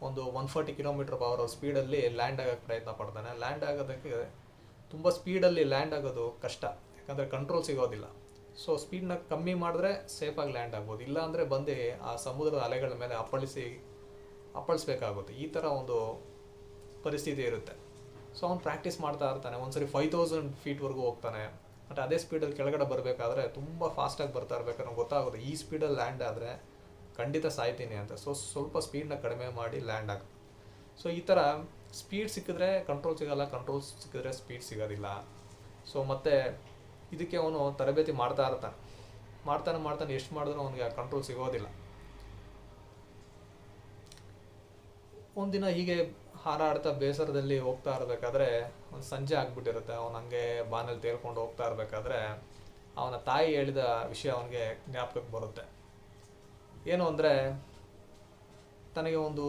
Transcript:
ಒಂದು 140 km/h ಸ್ಪೀಡಲ್ಲಿ land ಆಗೋಕ್ಕೆ ಪ್ರಯತ್ನ ಪಡ್ತಾನೆ. ಲ್ಯಾಂಡ್ ಆಗೋದಕ್ಕೆ ತುಂಬ ಸ್ಪೀಡಲ್ಲಿ ಲ್ಯಾಂಡ್ ಆಗೋದು ಕಷ್ಟ, ಯಾಕಂದರೆ ಕಂಟ್ರೋಲ್ ಸಿಗೋದಿಲ್ಲ. ಸೊ ಸ್ಪೀಡ್ನ ಕಮ್ಮಿ ಮಾಡಿದ್ರೆ ಸೇಫಾಗಿ ಲ್ಯಾಂಡ್ ಆಗ್ಬೋದು, ಇಲ್ಲ ಅಂದರೆ ಬಂದು ಆ ಸಮುದ್ರದ ಅಲೆಗಳ ಮೇಲೆ ಅಪ್ಪಳಿಸ್ಬೇಕಾಗುತ್ತೆ. ಈ ಥರ ಒಂದು ಪರಿಸ್ಥಿತಿ ಇರುತ್ತೆ. ಸೊ ಅವ್ನು ಪ್ರಾಕ್ಟೀಸ್ ಮಾಡ್ತಾ ಇರ್ತಾನೆ. ಒಂದ್ಸರಿ 5000 ಫೀಟ್ವರೆಗೂ ಹೋಗ್ತಾನೆ. ಬಟ್ ಅದೇ ಸ್ಪೀಡಲ್ಲಿ ಕೆಳಗಡೆ ಬರಬೇಕಾದ್ರೆ ತುಂಬ ಫಾಸ್ಟಾಗಿ ಬರ್ತಾ ಇರ್ಬೇಕಾದ್ರೆ ಗೊತ್ತಾಗುತ್ತೆ ಈ ಸ್ಪೀಡಲ್ಲಿ ಲ್ಯಾಂಡ್ ಆದರೆ ಖಂಡಿತ ಸಾಯ್ತೀನಿ ಅಂತ. ಸೊ ಸ್ವಲ್ಪ ಸ್ಪೀಡ್ನ ಕಡಿಮೆ ಮಾಡಿ ಲ್ಯಾಂಡ್ ಆಗುತ್ತೆ. ಸೊ ಈ ಥರ ಸ್ಪೀಡ್ ಸಿಕ್ಕಿದ್ರೆ ಕಂಟ್ರೋಲ್ ಸಿಗೋಲ್ಲ, ಕಂಟ್ರೋಲ್ ಸಿಕ್ಕಿದ್ರೆ ಸ್ಪೀಡ್ ಸಿಗೋದಿಲ್ಲ. ಸೊ ಮತ್ತು ಇದಕ್ಕೆ ಅವನು ತರಬೇತಿ ಮಾಡ್ತಾನೆ ಎಷ್ಟು ಮಾಡಿದ್ರೂ ಅವನಿಗೆ ಆ ಕಂಟ್ರೋಲ್ ಸಿಗೋದಿಲ್ಲ. ಒಂದಿನ ಹೀಗೆ ಹಾರಾಡ್ತಾ ಬೇಸರದಲ್ಲಿ ಹೋಗ್ತಾ ಇರಬೇಕಾದ್ರೆ ಒಂದು ಸಂಜೆ ಆಗ್ಬಿಟ್ಟಿರುತ್ತೆ. ಅವನು ಹಂಗೆ ಬಾನಲ್ಲಿ ತೇಲ್ಕೊಂಡು ಹೋಗ್ತಾ ಇರಬೇಕಾದ್ರೆ ಅವನ ತಾಯಿ ಹೇಳಿದ ವಿಷಯ ಅವನಿಗೆ ಜ್ಞಾಪಕಕ್ಕೆ ಬರುತ್ತೆ. ಏನು ಅಂದರೆ, ತನಗೆ ಒಂದು